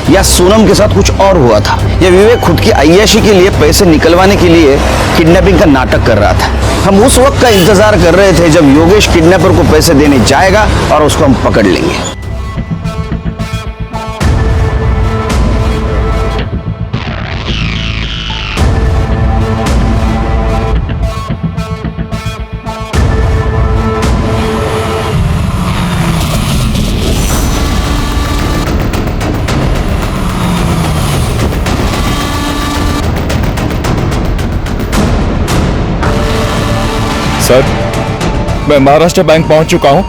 S7: या सोनम के साथ कुछ और हुआ था, या विवेक खुद की अय्याशी के लिए पैसे निकलवाने के लिए किडनैपिंग का नाटक कर रहा था? हम उस वक्त का इंतजार कर रहे थे जब योगेश किडनैपर को पैसे देने जाएगा और उसको हम पकड़ लेंगे।
S12: सर, मैं महाराष्ट्र बैंक पहुंच चुका हूं,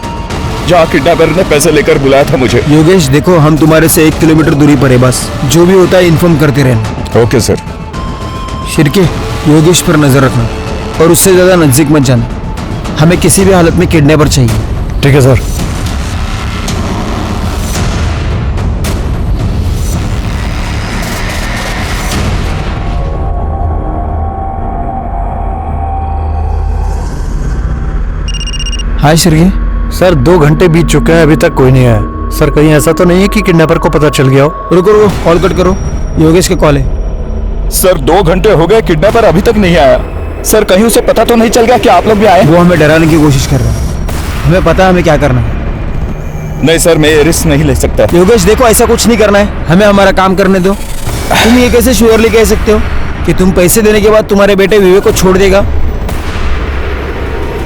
S12: जहां किडनैपर ने पैसे लेकर बुलाया था मुझे।
S2: योगेश देखो, हम तुम्हारे से 1 किलोमीटर दूरी पर है, बस जो भी होता है इन्फॉर्म करते रहना।
S12: Okay sir.
S2: शिरके, योगेश पर नजर रखना और उससे ज्यादा नजदीक मत जाना। हमें किसी भी हालत में किडनैपर चाहिए।
S12: ठीक है सर।
S2: हाय श्री।
S6: सर 2 घंटे बीत चुके हैं, अभी तक कोई नहीं आया। सर कहीं ऐसा तो नहीं है कि किडनैपर को पता चल गया हो?
S2: रुको रुको, कॉल कट करो, योगेश के कॉल है।
S12: सर 2 घंटे हो गए, किडनैपर अभी तक नहीं आया। सर कहीं उसे पता तो नहीं चल गया कि आप लोग भी आए?
S2: वो हमें डराने की कोशिश कर रहा है, हमें पता है हमें क्या करना है।
S12: नहीं सर, मैं ये रिस्क नहीं ले सकता।
S2: योगेश देखो, ऐसा कुछ नहीं करना है, हमें हमारा काम करने दो। तुम ये कैसे श्योरली कह सकते हो कि तुम पैसे देने के बाद तुम्हारे बेटे विवेक को छोड़ देगा?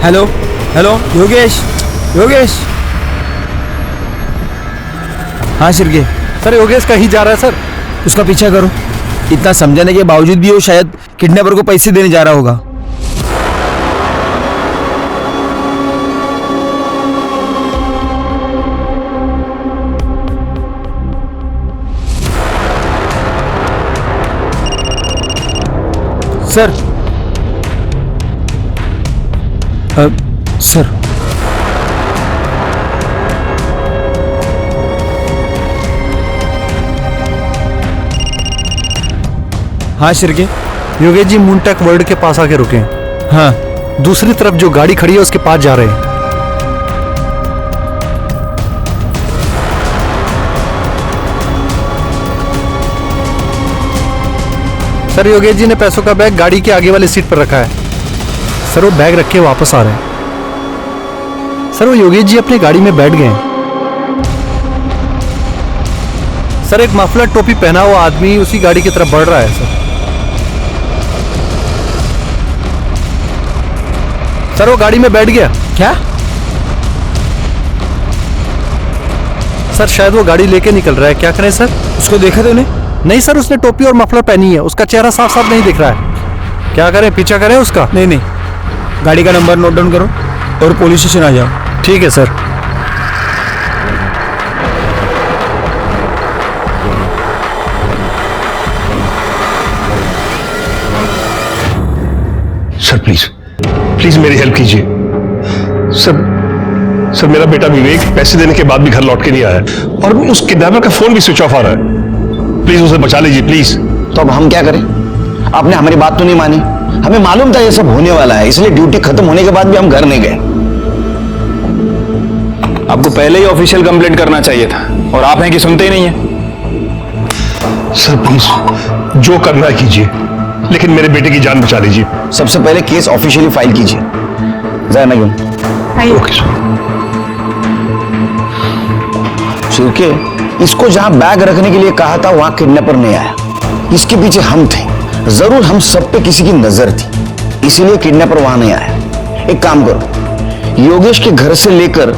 S2: Hello hello Yogesh, Yogesh. हाँ शिर्के।
S6: सर योगेश कहीं जा रहा है सर।
S2: उसका पीछा करो। इतना समझाने के बावजूद भी वो शायद किडनैपर को पैसे देने जा रहा होगा। सर सर हाँ शिर्के।
S6: योगेश जी मुंटक वर्ल्ड के पास आके रुके हैं।
S2: हाँ,
S6: दूसरी तरफ जो गाड़ी खड़ी है उसके पास जा रहे हैं। सर योगेश जी ने पैसों का बैग गाड़ी के आगे वाली सीट पर रखा है। सर वो बैग रख के वापस आ रहे हैं। सर वो योगेश जी अपनी गाड़ी में बैठ गए हैं। सर एक मफलर टोपी पहना हुआ आदमी उसी गाड़ी की तरफ बढ़ रहा है। सर वो गाड़ी में बैठ गया।
S2: क्या?
S6: सर शायद वो गाड़ी लेके निकल रहा है, क्या करें सर?
S2: उसको देखा तूने?
S6: नहीं सर, उसने टोपी और मफलर पहनी है, उसका चेहरा साफ साफ नहीं दिख रहा है। क्या करें, पीछा करें उसका?
S2: नहीं नहीं, गाड़ी का नंबर नोट डाउन करो और पुलिस स्टेशन आ जाओ।
S6: ठीक है सर।
S11: सर प्लीज प्लीज मेरी हेल्प कीजिए। सर मेरा बेटा विवेक पैसे देने के बाद भी घर लौट के नहीं आया और उस किडनैपर का फोन भी स्विच ऑफ आ रहा है। प्लीज उसे बचा लीजिए प्लीज।
S7: तो अब हम क्या करें? आपने हमारी बात तो नहीं मानी। हमें मालूम था ये सब होने वाला है, इसलिए ड्यूटी खत्म होने के बाद भी हम घर नहीं गए।
S3: आपको पहले ही ऑफिशियल कंप्लेंट करना चाहिए था और आप हैं कि सुनते ही नहीं है।
S11: सर प्लीज जो करना है कीजिए, लेकिन मेरे बेटे की जान बचा लीजिए।
S7: सबसे पहले केस ऑफिशियली फाइल कीजिए। जाए ना
S11: ओके सर।
S7: शिर्के, इसको जहां बैग रखने के लिए कहा था वहां किडनैपर नहीं आया। इसके पीछे हम थे, जरूर हम सब पे किसी की नजर थी, इसीलिए किडनैपर वहां नहीं आया। एक काम करो, योगेश के घर से लेकर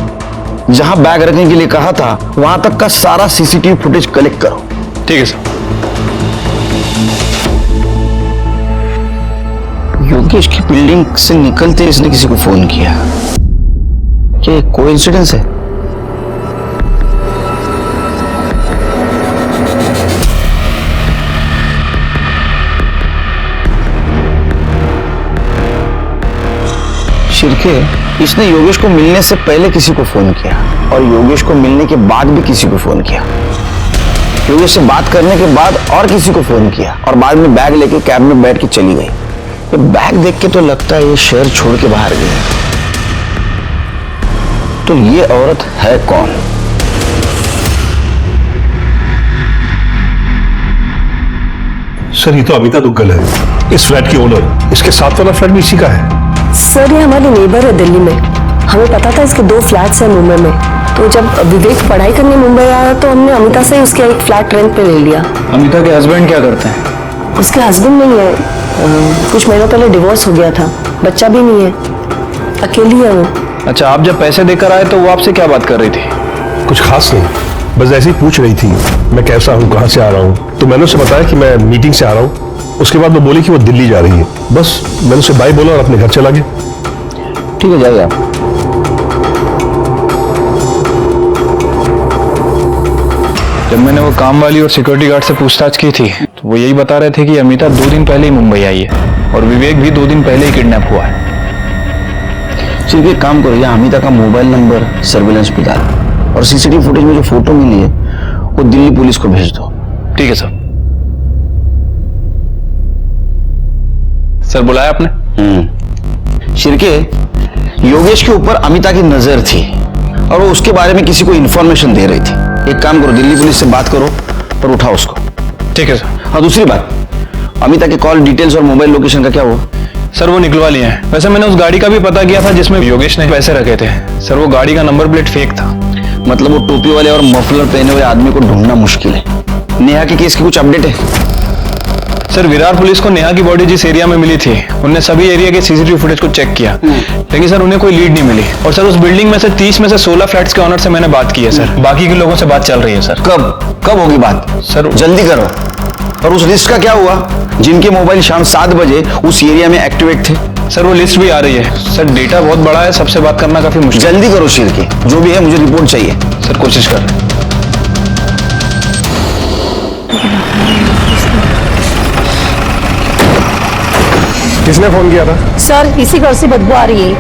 S7: जहां बैग रखने के लिए कहा था वहां तक का सारा सीसीटीवी फुटेज कलेक्ट करो।
S3: ठीक है सर।
S7: योगेश की बिल्डिंग से निकलते इसने किसी को फोन किया। क्या कोइंसिडेंस है? शिर्के, इसने योगेश को मिलने से पहले किसी को फोन किया और योगेश को मिलने के बाद भी किसी को फोन किया। योगेश से बात करने के बाद और किसी को फोन किया और बाद में बैग लेके कैब में बैठ के चली गई। ये बैग देख के तो लगता है ये शहर छोड़ के बाहर गई। तो ये औरत है कौन?
S11: सर ये तो अमिता दुग्गल है, इस फ्लैट की ओनर। इसके साथ वाला फ्लैट भी इसी का है।
S4: सर ये हमारी नेबर है दिल्ली में। हमें पता था इसके 2 फ्लैट्स हैं मुंबई में, तो जब विवेक पढ़ाई करने मुंबई आया तो हमने अमिता से उसके एक फ्लैट रेंट पे ले लिया।
S3: अमिता के हस्बैंड क्या करते हैं?
S4: उसके हस्बैंड नहीं है, कुछ महीनों पहले डिवोर्स हो गया था, बच्चा भी नहीं है, अकेली है वो।
S3: अच्छा, आप जब पैसे देकर आए तो वो आपसे क्या बात कर रही थी?
S11: कुछ खास नहीं, बस ऐसे ही पूछ रही थी मैं कैसा हूँ, कहाँ से आ रहा हूँ। तो मैंने उसे बताया कि मैं मीटिंग से आ रहा हूँ। उसके बाद वो बोली कि वो दिल्ली जा रही है। बस मैंने उसे बाय बोला और अपने घर चला गया।
S7: ठीक है, जाइए आप।
S3: जब मैंने वो काम वाली और सिक्योरिटी गार्ड से पूछताछ की थी तो वो यही बता रहे थे कि अमिता 2 दिन पहले ही मुंबई आई है और विवेक भी 2 दिन पहले ही किडनैप हुआ है।
S7: ठीक है, काम करो, यहाँ अमिता का मोबाइल नंबर सर्विलेंस पे डाल और सीसीटीवी फुटेज में जो फोटो मिली है वो दिल्ली पुलिस को भेज दो।
S3: ठीक है सर। सर बुलाया आपने?
S7: शिर्के, योगेश के ऊपर अमिता की नजर थी और वो उसके बारे में किसी को इन्फॉर्मेशन दे रही थी। एक काम करो, दिल्ली पुलिस से बात करो और उठाओ उसको।
S3: ठीक है सर।
S7: हाँ, दूसरी बात, अमिता के कॉल डिटेल्स और मोबाइल लोकेशन का क्या हुआ?
S3: सर वो निकलवा लिए हैं। वैसे मैंने उस गाड़ी का भी पता किया था जिसमें योगेश ने पैसे रखे थे। सर वो गाड़ी का नंबर प्लेट फेक था।
S7: मतलब वो टोपी वाले और मफलर पहने हुए आदमी को ढूंढना मुश्किल है। नेहा के केस की कुछ अपडेट है?
S3: सर विरार पुलिस को नेहा की बॉडी जिस एरिया में मिली थी उनने सभी एरिया के सीसीटीवी फुटेज को चेक किया, लेकिन सर उन्हें कोई लीड नहीं मिली। और सर उस बिल्डिंग में से 30 में से 16 फ्लैट्स के ऑनर से मैंने बात की है सर। बाकी के लोगों से बात चल रही है सर।
S7: कब होगी बात?
S3: सर
S7: जल्दी करो। और उस लिस्ट का क्या हुआ जिनके मोबाइल शाम 7 बजे उस एरिया में एक्टिवेट थे?
S3: सर वो लिस्ट भी आ रही है। सर डेटा बहुत बड़ा है, सबसे बात करना काफी मुश्किल।
S7: जल्दी करो शेर के, जो भी है मुझे रिपोर्ट चाहिए।
S3: सर कोशिश कर रहे हैं।
S11: किसने फोन किया था?
S4: सर इसी घर से बदबू आ रही है।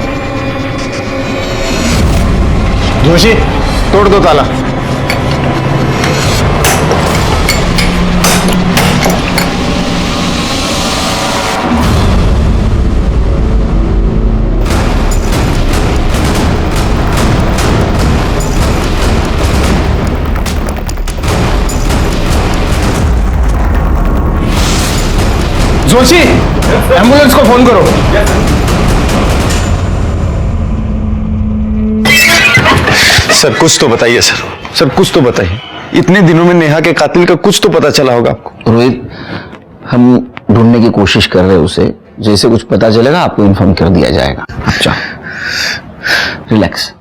S3: जोशी तोड़ दो ताला। जोशी एम्बुलेंस को फोन करो।
S1: सर कुछ तो बताइए सर कुछ तो बताइए। इतने दिनों में नेहा के कातिल का कुछ तो पता चला होगा आपको।
S7: रोहित, हम ढूंढने की कोशिश कर रहे हैं उसे। जैसे कुछ पता चलेगा आपको इन्फॉर्म कर दिया जाएगा। अच्छा, रिलैक्स।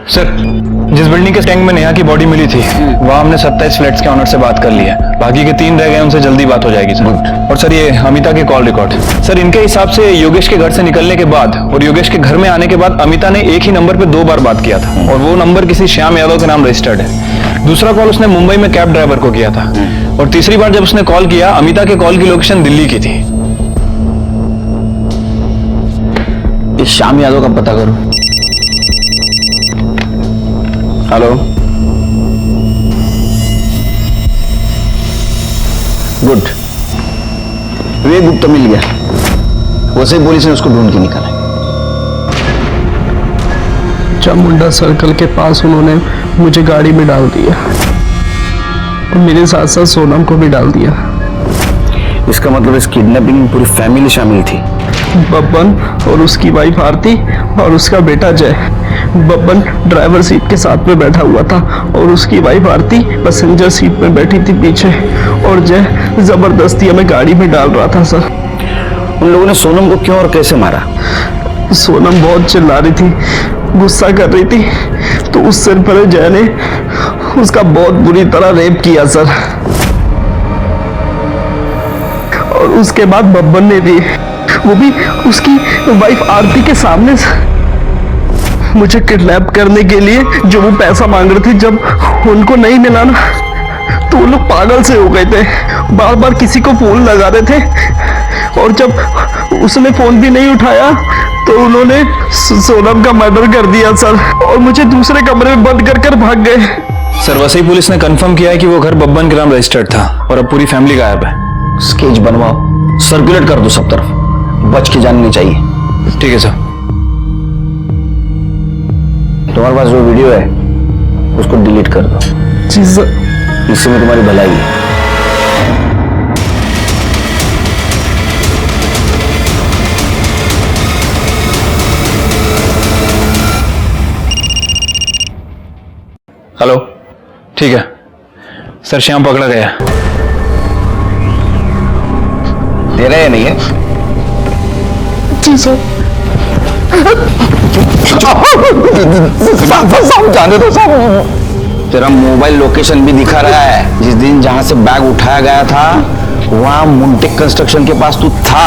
S3: सर जिस बिल्डिंग के टैंक में नेहा की बॉडी मिली थी वहां हमने 27 फ्लैट्स के ऑनर से बात कर ली है। बाकी के 3 रह गए, उनसे जल्दी बात हो जाएगी सर। और सर ये अमिता के कॉल रिकॉर्ड, सर इनके हिसाब से योगेश के घर से निकलने के बाद और योगेश के घर में आने के बाद अमिता ने एक ही नंबर पे 2 बार बात किया था और वो नंबर किसी श्याम यादव के नाम रजिस्टर्ड है। दूसरा कॉल उसने मुंबई में कैब ड्राइवर को किया था और तीसरी बार जब उसने कॉल किया अमिता के कॉल की लोकेशन दिल्ली की थी।
S7: इस श्याम यादव का पता करो। Hello, good. विवेक गुप्ता मिल गया। वैसे ही पुलिस ने उसको ढूंढ के निकाला।
S14: चामुंडा सर्कल के पास उन्होंने मुझे गाड़ी में डाल दिया और मेरे साथ साथ सोनम को भी डाल दिया।
S7: इसका मतलब इस किडनैपिंग में पूरी फैमिली शामिल थी।
S14: बब्बन और उसकी वाइफ आरती और उसका बेटा जय। बब्बन ड्राइवर सीट के साथ में बैठा हुआ था और उसकी वाइफ आरती पैसेंजर सीट में बैठी थी पीछे और जय जबरदस्ती हमें गाड़ी में डाल रहा था सर।
S7: उन लोगों ने सोनम को क्यों और कैसे मारा?
S14: सोनम बहुत चिल्ला रही थी, गुस्सा कर रही थी, तो उससे पहले जय ने उसका बहुत बुरी तरह रेप किया सर। और उसके बाद बब्बन ने भी, वो भी उसकी वाइफ आरती के सामने मुझे किडनैप करने के लिए जो वो पैसा मांग रहे थे। जब उनको नहीं मिला ना तो वो लोग पागल से हो गए थे, बार बार किसी को फोन लगा रहे थे और जब उसने फोन भी नहीं उठाया तो उन्होंने सोनम का मर्डर कर दिया सर और मुझे दूसरे कमरे में बंद कर भाग गए।
S3: सर वसई पुलिस ने कंफर्म किया है कि वो घर बब्बन के नाम रजिस्टर्ड था और अब पूरी फैमिली गायब है।
S7: स्केच बनवाओ, सर्कुलेट कर दो सब तरफ, बच के जानने चाहिए।
S3: ठीक है सर।
S7: तुम्हारे पास जो वीडियो है उसको डिलीट कर दो।
S14: जी सर।
S7: इससे में तुम्हारी भलाई है।
S3: हेलो, ठीक है सर, श्याम पकड़ा गया।
S7: तेरा या नहीं है?
S14: जी सर।
S7: जाने दो साहब। तेरा मोबाइल लोकेशन भी दिखा रहा है। जिस दिन जहां से बैग उठाया गया था वहां मुंटेक कंस्ट्रक्शन के पास तू था।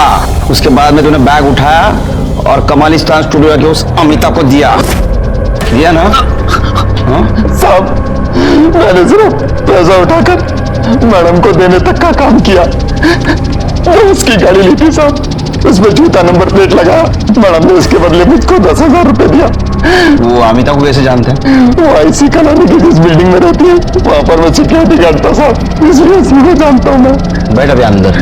S7: उसके बाद में तूने बैग उठाया और कमालिस्तान स्टूडियो के उस अमिता को दिया ना?
S14: साहब मैंने सिर्फ पैसा उठाकर मैडम को देने तक का काम किया। जो उसकी गाड़ी ली थी साहब, उसमें झूठा नंबर प्लेट लगा। मैडम ने उसके बदले मुझको 10,000 रुपए दिया।
S7: वो अमिता को कैसे जानते हैं?
S14: वो आईसी कॉलोनी की जिस बिल्डिंग में रहती है वहां पर मैं सिक्योरिटी गार्ड था साहब, इसलिए सीधे जानता हूँ मैं।
S7: बैठ अभी अंदर।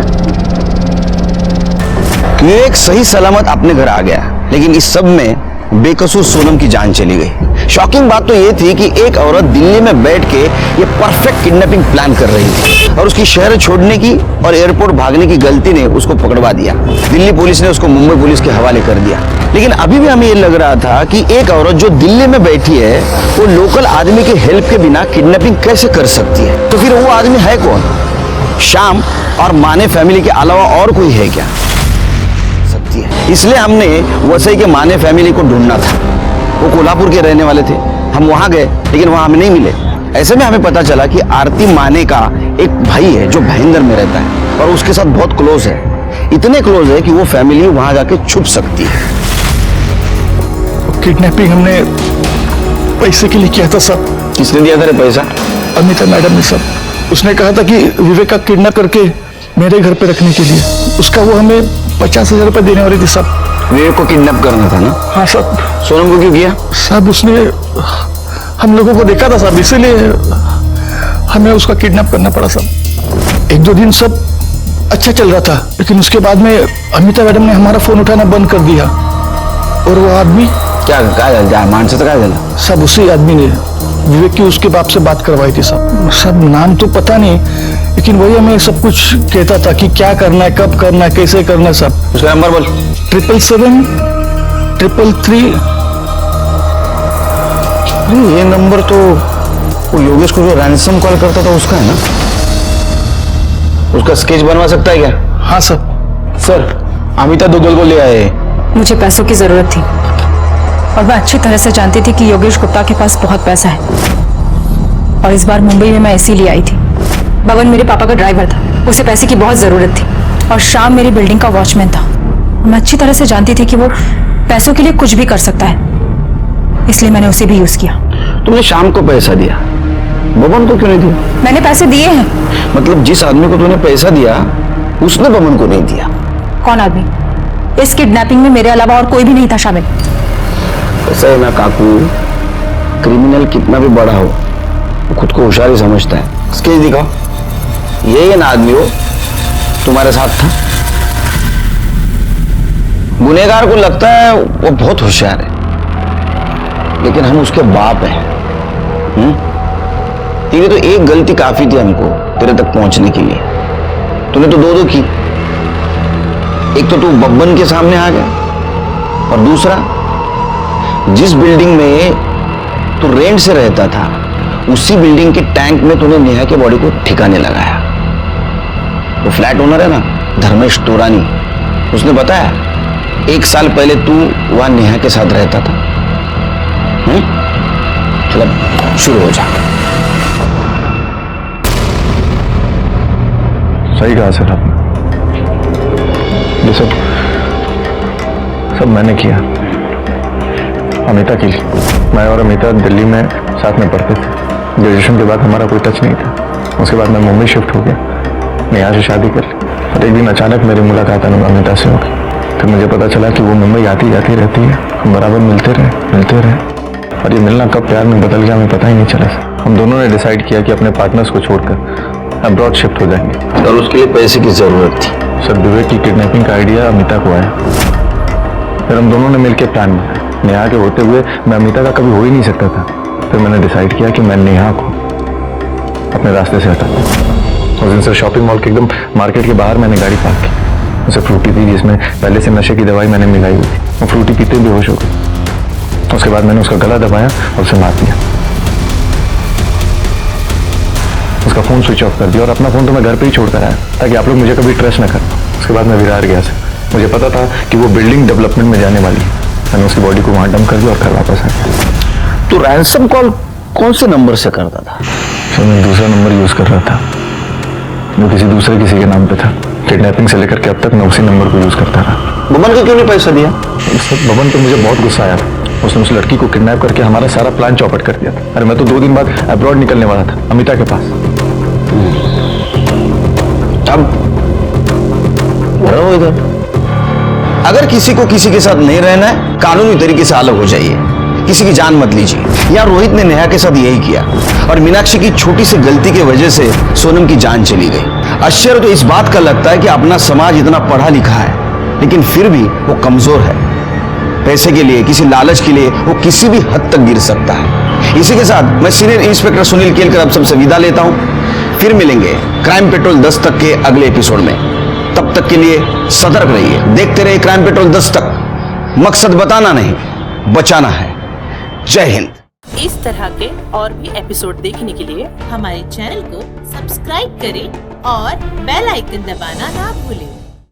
S7: कि एक सही सलामत अपने घर आ गया, लेकिन इस सब में बेकसूर सोनम की जान चली गई। शॉकिंग बात तो ये थी कि एक औरत दिल्ली में बैठ के ये परफेक्ट किडनैपिंग प्लान कर रही थी और उसकी शहर छोड़ने की और एयरपोर्ट भागने की गलती ने उसको पकड़वा दिया। दिल्ली पुलिस ने उसको मुंबई पुलिस के हवाले कर दिया। लेकिन अभी भी हमें ये लग रहा था कि एक औरत जो दिल्ली में बैठी है वो लोकल आदमी के हेल्प के बिना किडनैपिंग कैसे कर सकती है? तो फिर वो आदमी है कौन? श्याम और माने फैमिली के अलावा और कोई है क्या? इसलिए हमने वसई के माने फैमिली को ढूंढना था। वो कोल्हापुर के रहने वाले थे। हम वहां गए लेकिन वहां हमें नहीं मिले। ऐसे में हमें पता चला कि आरती माने का एक भाई है जो भाईंदर में रहता है और उसके साथ बहुत क्लोज है। इतने क्लोज है कि वो फैमिली वहां जाके छुप सकती है।
S12: किडनैपिंग हमने पैसे के लिए किया था सब।
S7: किसने दिया था रे पैसा?
S12: अमिता मैडम ने सब। उसने कहा था कि विवेक का किडनैप करके मेरे घर पे रखने के लिए उसका वो हमें 50,000 रुपए देने वाली थी सब।
S7: विवेक को किडनैप करना था ना?
S12: हाँ सब।
S7: सोनम को क्यों किया?
S12: सब उसने हम लोगों को देखा था सब, इसीलिए हमें उसका किडनैप करना पड़ा सब। 1-2 दिन सब अच्छा चल रहा था, लेकिन उसके बाद में अमिता मैडम ने हमारा फोन उठाना बंद कर दिया। और वो आदमी
S7: क्या मानसिक क्या झाला?
S12: सब उसी आदमी ने विवेक की उसके बाप से बात करवाई थी सब नाम तो पता नहीं, लेकिन वही हमें सब कुछ कहता था कि क्या करना है, कब करना है, कैसे करना है सब।
S7: उसका नंबर बोल।
S12: 777-333।
S7: ये नंबर तो वो योगेश को जो रैंसम कॉल करता था उसका है ना? उसका स्केच बनवा सकता है क्या?
S12: हाँ सर।
S7: सर अमिता दुग्गल को ले आए।
S10: मुझे पैसों की जरूरत थी और मैं अच्छी तरह से जानती थी कि योगेश गुप्ता के पास बहुत पैसा है और इस बार मुंबई में मैं इसीलिए आई थी। बबन मेरे पापा का ड्राइवर था, उसे पैसे की बहुत जरूरत थी और श्याम मेरी बिल्डिंग का वॉचमैन था। मैं अच्छी तरह से जानती थी कि वो पैसों के लिए कुछ भी कर सकता है, इसलिए मैंने उसे भी यूज किया।
S7: तुमने श्याम को पैसा दिया, बबन को क्यों नहीं दिया?
S10: मैंने पैसे दिए हैं।
S7: मतलब जिस आदमी को तूने पैसा दिया उसने बबन को नहीं दिया?
S10: कौन आदमी? इस किडनैपिंग में मेरे अलावा और कोई भी नहीं था शामिल।
S7: ऐसा है ना काकू, क्रिमिनल कितना भी बड़ा हो वो खुद को होशियारी समझता है। स्केच दिखाओ। ये ना आदमी हो तुम्हारे साथ था। गुनहगार को लगता है वो बहुत होशियार है, लेकिन हम उसके बाप हैं। तेरी तो एक गलती काफी थी हमको तेरे तक पहुंचने के लिए। तूने तो दो की। एक तो तू बब्बन के सामने आ गया और दूसरा जिस बिल्डिंग में तू रेंट से रहता था उसी बिल्डिंग के टैंक में तूने नेहा के बॉडी को ठिकाने लगाया। वो फ्लैट ओनर है ना धर्मेश तोरानी, उसने बताया 1 साल पहले तू वहां नेहा के साथ रहता था। चलो शुरू हो जा।
S12: सही कहा सर आपने। ये सब मैंने किया अमिता के लिए। मैं और अमिता दिल्ली में साथ में पढ़ते थे। ग्रेजुएशन के बाद हमारा कोई टच नहीं था। उसके बाद मैं मुंबई शिफ्ट हो गया, नेहा से शादी कर ली। और एक दिन अचानक मेरी मुलाकात अमिता से हो गई। फिर मुझे पता चला कि वो मुंबई आती जाती रहती है। हम बराबर मिलते रहे और ये मिलना कब प्यार में बदल गया हमें पता ही नहीं चला सर। हम दोनों ने डिसाइड किया कि अपने पार्टनर्स को छोड़कर अब्रॉड शिफ्ट हो जाएंगे।
S7: और उसके लिए पैसे की जरूरत थी।
S12: सर विवेक की किडनैपिंग का आइडिया अमिता को आया। फिर हम दोनों ने मिलकर प्लान बनाया। नेहा के होते हुए मैं अमिता का कभी हो ही नहीं सकता था। फिर मैंने डिसाइड किया कि मैं नेहा को अपने रास्ते से हटा दूं। उस दिन सर शॉपिंग मॉल के एकदम मार्केट के बाहर मैंने गाड़ी पार्क की। उसे फ्रूटी थी जिसमें पहले से नशे की दवाई मैंने मिलाई हुई थी। वो फ्रूटी पीते बेहोश हो गई। उसके बाद मैंने उसका गला दबाया और उसे मार दिया। उसका फोन स्विच ऑफ कर दिया और अपना फोन तो मैं घर पे ही छोड़कर आया ताकि आप लोग मुझे कभी ट्रस्ट न करें। उसके बाद मैं विरार गया सर। मुझे पता था कि वो बिल्डिंग डेवलपमेंट में जाने वाली है। मैंने उसकी बॉडी को वहां डंप कर दिया और घर वापस आ गया।
S7: तो रैंसम कॉल कौन से नंबर से करता था?
S12: सर मैं दूसरा नंबर यूज कर रहा था जो किसी के नाम पे था। किडनैपिंग से लेकर के अब तक मैं उसी नंबर को यूज करता रहा।
S7: बबन को क्यों नहीं पैसा दिया?
S12: सर बबन पे मुझे बहुत गुस्सा आया था। उसने उस लड़की को किडनैप करके हमारा सारा प्लान चौपट कर दिया था। अरे मैं तो 2 दिन बाद अब्रॉड निकलने वाला था अमिता के पास।
S7: अब रहो इधर। अगर किसी को किसी के साथ नहीं रहना है कानूनी तरीके से अलग हो जाइए। किसी की जान मत लीजिए। यार रोहित ने नेहा के साथ यही किया और मीनाक्षी की छोटी सी गलती की वजह से सोनम की जान चली गई। आश्चर्य तो इस बात का लगता है कि अपना समाज इतना पढ़ा लिखा है लेकिन फिर भी वो कमजोर है। पैसे के लिए, किसी लालच के लिए वो किसी भी हद तक गिर सकता है। इसी के साथ मैं सीनियर इंस्पेक्टर सुनील केलकर अब सबसे विदा लेता हूं। फिर मिलेंगे क्राइम पेट्रोल दस्तक के अगले एपिसोड में। तब तक के लिए सतर्क रहिए, देखते रहिए क्राइम पेट्रोल दस्तक। मकसद बताना नहीं, बचाना है। जय हिंद।
S15: इस तरह के और भी एपिसोड देखने के लिए हमारे चैनल को सब्सक्राइब करें और बेल आइकन दबाना ना भूलें।